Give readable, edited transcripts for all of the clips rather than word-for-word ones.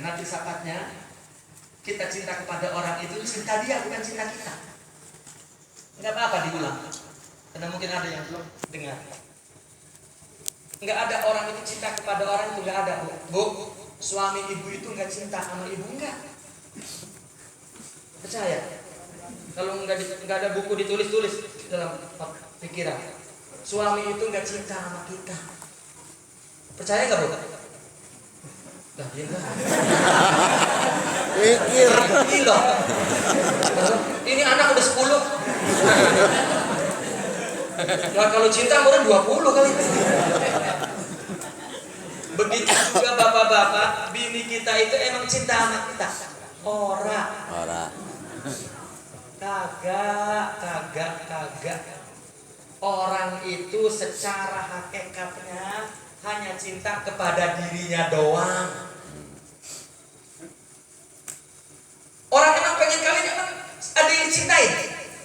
Karena filsafatnya kita cinta kepada orang itu cinta dia, bukan cinta kita. Enggak apa-apa diulang, karena mungkin ada yang belum dengar. Enggak ada orang itu cinta kepada orang itu, enggak ada, Bu. Suami ibu itu enggak cinta sama ibu, enggak. Percaya? Kalau enggak ada buku ditulis dalam pikiran, suami itu enggak cinta sama kita. Percaya enggak, Bu? Dah, iya enggak. Pikir. Gila. Ini anak udah 10. Nah, kalau cinta baru 20 kali. Begitu juga bapak-bapak, bini kita itu emang cinta sama kita. Ora. Kagak. Orang itu secara hakikatnya hanya cinta kepada dirinya doang. Orang emang pengen kawin, emang ada yang dicintain?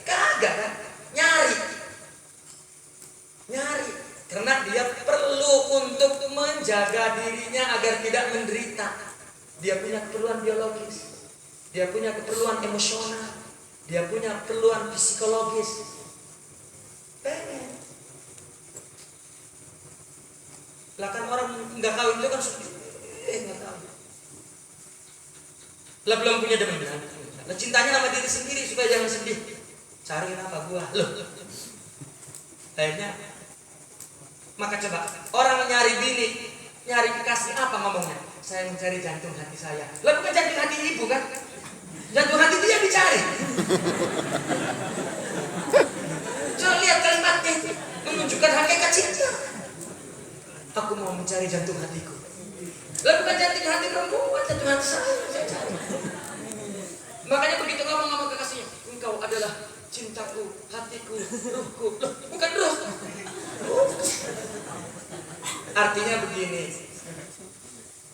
Kagak kan? Nyari. Karena dia perlu untuk menjaga dirinya agar tidak menderita. Dia punya keperluan biologis, dia punya keperluan emosional, dia punya keperluan psikologis. Pengen. Lah kan orang nggak kawin itu kan nggak tahu. Lah belum punya demen. Lah cintanya sama diri sendiri supaya jangan sedih. Cariin apa gua? Loh. Akhirnya maka coba orang nyari bini, nyari kekasih apa ngomongnya? Saya mencari jantung hati saya. Lah bukan jantung hati ibu kan? Jantung hati dia dicari. Coba lihat kalimatnya itu menunjukkan hakikat cinta. Aku mau mencari jantung hatiku. Lah bukan jantung hati perempuan, jantung hati saya cari. Makanya begitu ngomong sama kekasihnya, engkau adalah cintaku, hatiku, ruhku. Loh, bukan ruh. Artinya begini,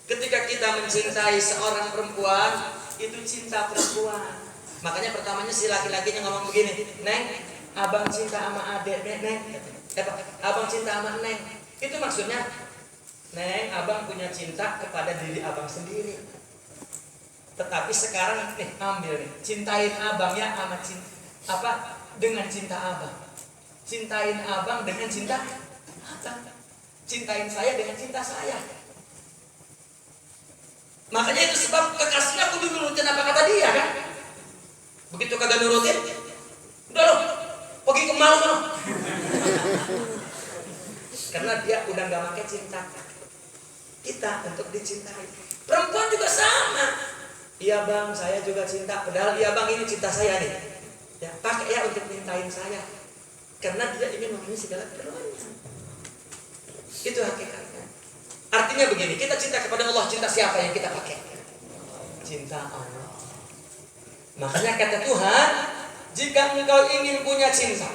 ketika kita mencintai seorang perempuan, itu cinta perempuan. Makanya pertamanya si laki-lakinya ngomong begini, Neng, abang cinta sama adek, Neng. Abang cinta sama Neng. Itu maksudnya, Neng, abang punya cinta kepada diri abang sendiri. Tetapi sekarang nih, ambil nih, cintain abang ya sama dengan cinta abang. Cintain abang dengan cinta abang. Cintain saya dengan cinta saya. Makanya itu sebab kekasihnya aku nurutin apa kata dia kan. Begitu kagak nurutin, udah loh, pergi ke malu loh. Karena dia udah gak pakai cinta kita untuk dicintai. Perempuan juga sama. Iya bang, saya juga cinta. Padahal iya bang, ini cinta saya nih. Ya, pakai ya untuk mintain saya. Karena dia ingin memenuhi segala keperluannya. Itu hakikatnya. Artinya begini, kita cinta kepada Allah, cinta siapa yang kita pakai? Cinta Allah. Makanya kata Tuhan, jika engkau ingin punya cinta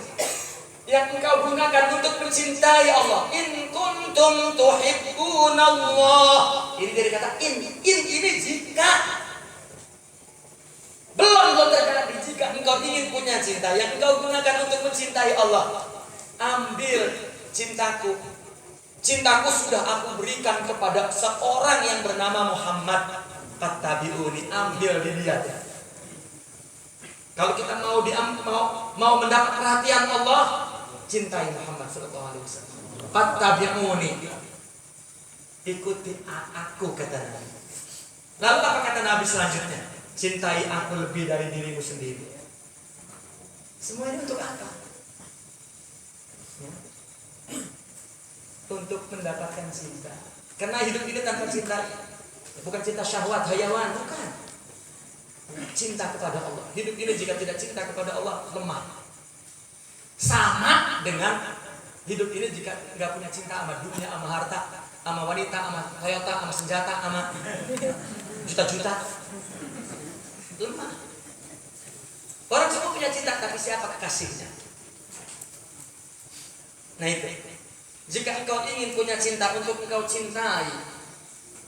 yang engkau gunakan untuk mencintai Allah, in kuntum tuhibbunallah. Ini dari kata in ini jika. Belum terjadi. Jika engkau ingin punya cinta yang engkau gunakan untuk mencintai Allah, ambil cintaku. Cintaku sudah aku berikan kepada seorang yang bernama Muhammad. Fattabi'uni, ambil di dia. Kalau kita mau mendapat perhatian Allah, cintai Muhammad sallallahu alaihi wasallam. Fattabi'uni. Ikuti aku, kata Nabi. Lalu apa kata Nabi selanjutnya? Cintai aku lebih dari dirimu sendiri. Semua ini untuk apa? Ya. Untuk mendapatkan cinta. Karena hidup ini tanpa cinta, bukan cinta syahwat, hayawan, bukan. Cinta kepada Allah. Hidup ini jika tidak cinta kepada Allah, lemah. Sama dengan hidup ini jika nggak punya cinta sama dunia, sama harta, sama wanita, sama Toyota, sama senjata, sama juta-juta, lemah. Orang semua punya cinta, tapi siapa kekasihnya? Nah itu. Jika engkau ingin punya cinta untuk engkau cintai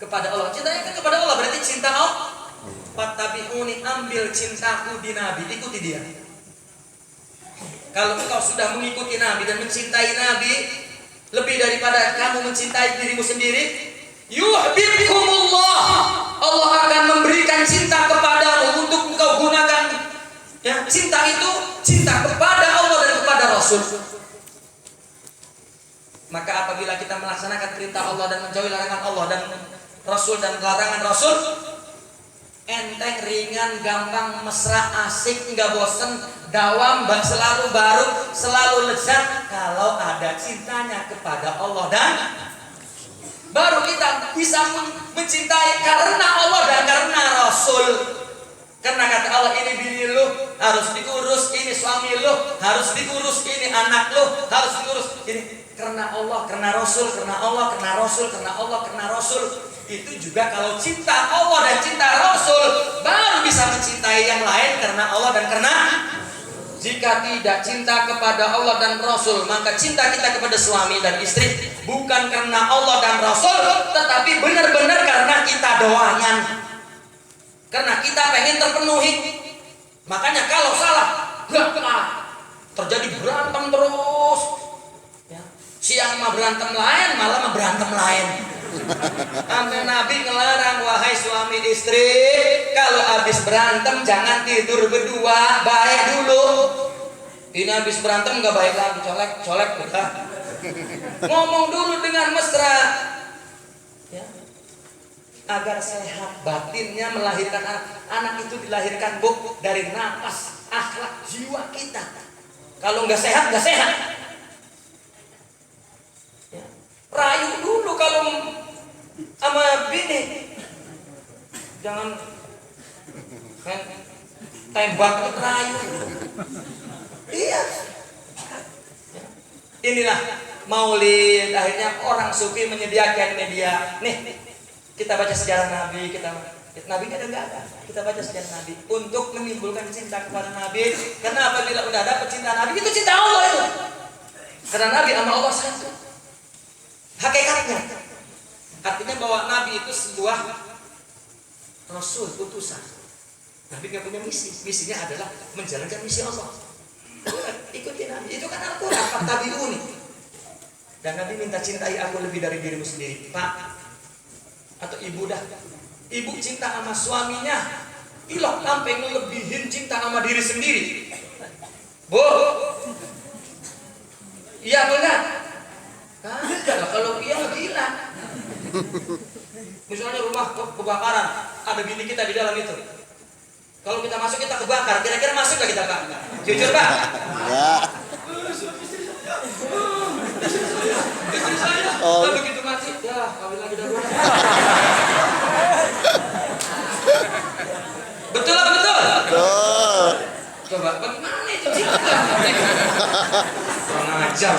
kepada Allah, cintanya kan kepada Allah, berarti cinta Allah. Fattabi'uni, ambil cintaku di Nabi, ikuti dia. Kalau engkau sudah mengikuti Nabi dan mencintai Nabi lebih daripada kamu mencintai dirimu sendiri, yuhibbukumullah, Allah akan Rasul. Maka apabila kita melaksanakan perintah Allah dan menjauhi larangan Allah dan Rasul dan larangan Rasul, enteng, ringan, gampang, mesra, asik, nggak bosen, dawam, selalu baru, selalu lezat kalau ada cintanya kepada Allah dan baru kita bisa mencintai karena Allah dan karena Rasul. Karena kata Allah, ini bini lu harus diurus, ini suami lu harus diurus, ini anak lu harus diurus. Ini karena Allah, karena Rasul, karena Allah, karena Rasul, karena Allah, karena Rasul. Itu juga kalau cinta Allah dan cinta Rasul, baru bisa mencintai yang lain karena Allah dan karena. Jika tidak cinta kepada Allah dan Rasul, maka cinta kita kepada suami dan istri bukan karena Allah dan Rasul, tetapi benar-benar karena kita doangan. Karena kita pengen terpenuhi. Makanya kalau salah, terjadi berantem terus. Ya. Siang mah berantem lain, malam mah berantem lain. Sampai Nabi ngelarang, wahai suami istri, kalau habis berantem jangan tidur berdua, baik dulu. Ini habis berantem nggak baik lagi, colek udah. Ngomong dulu dengan mesra. Ya. Agar sehat batinnya, melahirkan anak itu dilahirkan dari nafas, akhlak, jiwa kita. Kalau nggak sehat, nggak sehat. Ya. Rayu dulu kalau sama bini, jangan tembak itu rayu. Iya. Ya. Inilah Maulid, akhirnya orang sufi menyediakan media. Nih, kita baca sejarah Nabi, Nabi ada nggak ada? Kita baca sejarah Nabi untuk menimbulkan cinta kepada Nabi. Karena apabila udah ada cinta Nabi, itu cinta Allah itu. Karena Nabi sama Allah satu. Hakikatnya, artinya bahwa Nabi itu sebuah Rasul, utusan. Nabi nggak punya misi. Misinya adalah menjalankan misi Allah. Ikuti Nabi. Itu kan Al-Quran, fattabi'uni. Dan Nabi minta cintai aku lebih dari dirimu sendiri. Pak atau ibu dah, ibu cinta sama suaminya, ilok sampai ngelebihin cinta sama diri sendiri. Bu, iya benar. Kalau iya gila. Misalnya rumah kebakaran, ada bini kita di dalam itu. Kalau kita masuk kita kebakar, kira-kira masuk gak kita Pak? Jujur Pak? Enggak. Istri saya, begitu mati, ya kawin lagi dah. Betul apa betul? Betul. Coba, bagaimana itu cinta? Kurang ajar.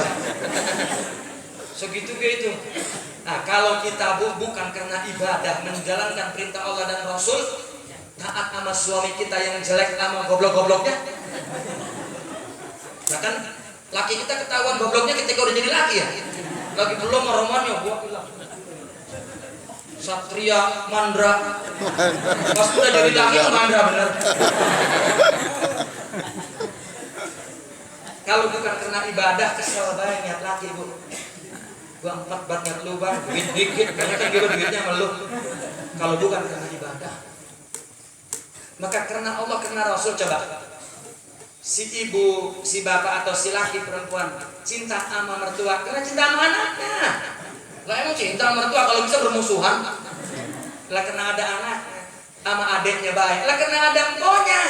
Segitu gitu. Nah, kalau kita bukan karena ibadah, menjalankan perintah Allah dan Rasul, taat sama suami kita yang jelek sama goblok-gobloknya. Bahkan laki kita ketahuan gobloknya ketika udah jadi laki ya. Lagi belum romannya gua bilang. Satria Mandra. Pas udah jadi laki Mandra bener. Kalau bukan karena ibadah, kesel banget niat laki bu. Gua 4 bat niat lu bang, duit dikit, kan gitu duitnya sama lu. Kalau bukan karena ibadah, maka karena Allah, karena Rasul. Coba si ibu, si bapak atau si laki perempuan cinta sama mertua karena cinta sama anaknya. Lah emang cinta sama mertua kalau bisa bermusuhan? Lah karena ada anak sama adiknya baik. Lah karena ada empoknya.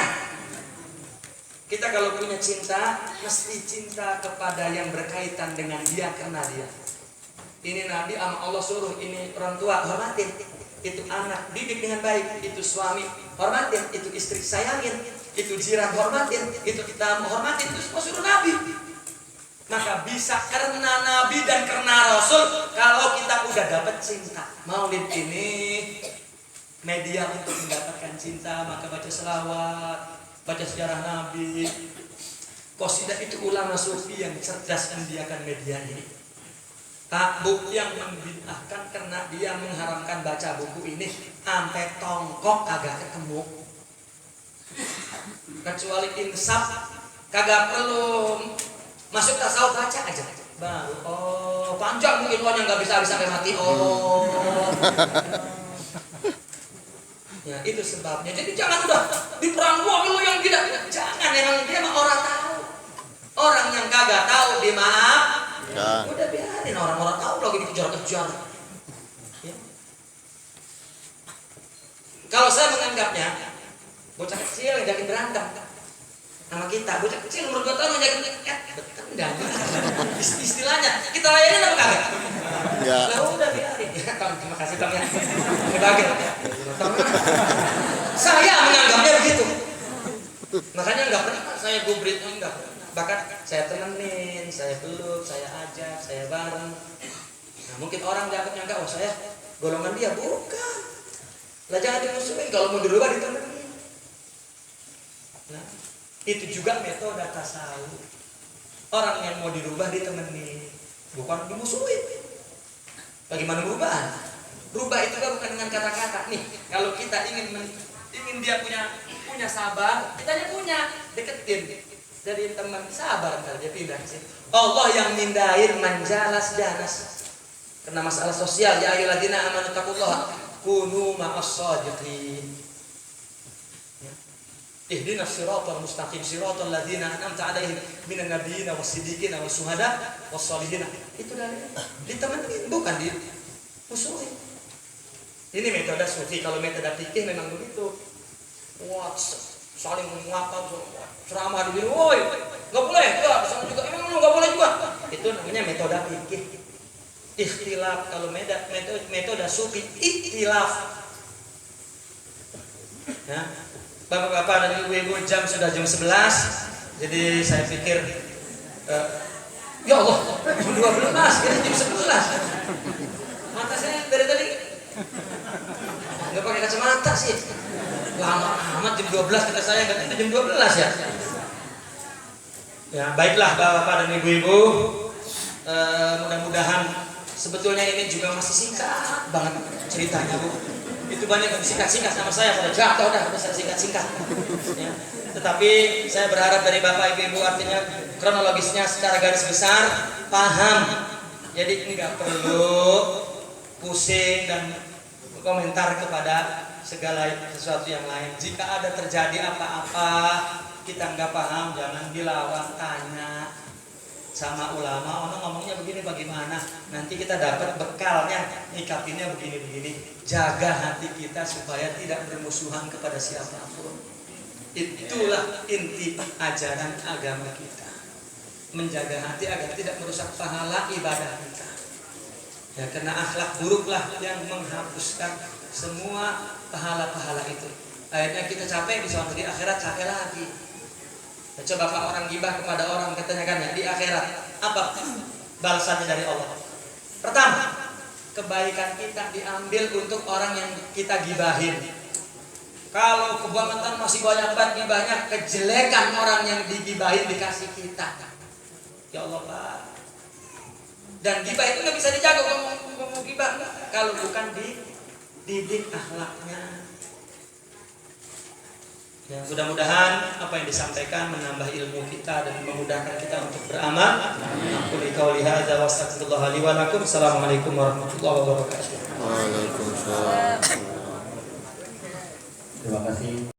Kita kalau punya cinta, mesti cinta kepada yang berkaitan dengan dia, karena dia. Ini Nabi sama Allah suruh, ini orang tua hormatin, itu anak didik dengan baik, itu suami hormatin, itu istri sayangin, itu jiran hormatin, itu kita hormatin, itu semua suruh Nabi. Maka bisa karena Nabi dan karena Rasul. Kalau kita udah dapat cinta, Maulid ini media untuk mendapatkan cinta, maka baca selawat, baca sejarah Nabi. Qasidah itu ulama sufi yang cerdas mendiakan media ini. Tak buku yang membid'ahkan karena dia mengharamkan baca buku ini sampai tongkok kagak ketemu. Kecuali insaf, kagak perlu masuk tasawuf, baca aja. Baru panjang mungkin yang nggak bisa sampai mati. Ya itu sebabnya. Jadi jangan udah di perang lu yang tidak. Jangan, emang dia mah orang tahu. Orang yang kagak tahu dimaaf. Ya. Udah biarin orang-orang tahu lagi dikejar-kejar. Ya. Kalau saya menganggapnya bocah kecil yang jadi berantem sama kita, bocah kecil umur 2 tahun yang jadi bertendang. Istilahnya kita layanin apa kagak? Ya. Lah udah biarin. Ya, Kang, terima kasih Kang ya. Sebagai saya menganggapnya begitu. Makanya nggak pernah saya gubrit, enggak. Bahkan saya temenin, saya peluk, saya ajak, saya bareng. Nah, mungkin orang dianggap oh saya golongan dia, bukan. Lah jangan dimusuhin, kalau mau dirubah ditemenin. Nah, itu juga metode tasawuf. Orang yang mau dirubah ditemenin, bukan dimusuhin. Bagaimana perubahan? Rubah itu kan bukan dengan kata-kata. Nih, kalau kita ingin dia punya sabar, kitanya punya, deketin. Jadi teman sabar ntar dia pindah sih. Allah yang mindahin manjalas janas. Karena masalah sosial, ya ayyuhalladzina amanu taqullaha kunu ma'as-shadiqin. Ihdinas siratal mustaqim siratal ladzina an'amta 'alaihim minan nabiyyin was-siddiqin was-syuhada was-shalihin. Itu dari ditemenin, bukan dimusuhin. Ini metode sufi. Kalau metode fikih memang begitu. Wah, saling menguatkan ceramah di sini, woi, nggak boleh, ya, sama juga, emang lu nggak boleh juga. Itu namanya metode fikih. Ikhtilaf, kalau metode sufi, ikhtilaf. Ya, bapak-bapak dan ibu-ibu, jam sudah jam 11, jadi saya pikir, ya Allah, jam 12, ini jam 11. Mata saya dari tadi nggak pakai kacamata sih. Lama amat jam 12 kata saya, nggak jam 12 ya. Ya baiklah bapak-bapak dan ibu-ibu, mudah-mudahan sebetulnya ini juga masih singkat banget ceritanya Bu. Itu banyak yang singkat-singkat sama saya, pada jatuh udah saya singkat-singkat. Ya. Tetapi saya berharap dari bapak ibu-ibu artinya kronologisnya secara garis besar paham. Jadi ini nggak perlu pusing dan komentar kepada segala sesuatu yang lain. Jika ada terjadi apa-apa kita nggak paham, jangan dilawan, tanya sama ulama. Orang ngomongnya begini bagaimana? Nanti kita dapat bekalnya, nyikapinnya begini-begini. Jaga hati kita supaya tidak bermusuhan kepada siapapun. Itulah inti ajaran agama kita. Menjaga hati agar tidak merusak pahala ibadah kita. Ya, karena akhlak buruklah yang menghapuskan semua pahala-pahala itu. Akhirnya kita capek, bisa di akhirat capek lagi. Ya, coba Pak, orang gibah kepada orang, katanya kan ya, di akhirat apa balasannya dari Allah? Pertama, kebaikan kita diambil untuk orang yang kita gibahin. Kalau kebangetan masih banyak banget gibahnya, kejelekan orang yang digibahin dikasih kita. Ya Allah Pak. Dan gibah itu nggak bisa dijaga, ngomong gibah kalau bukan dididik akhlaknya. Ya, mudah-mudahan apa yang disampaikan menambah ilmu kita dan memudahkan kita untuk beramal. Aku qauli hadza wa astaghfirullah li wa lakum. Assalamualaikum warahmatullahi wabarakatuh. Waalaikumsalam. Terima kasih.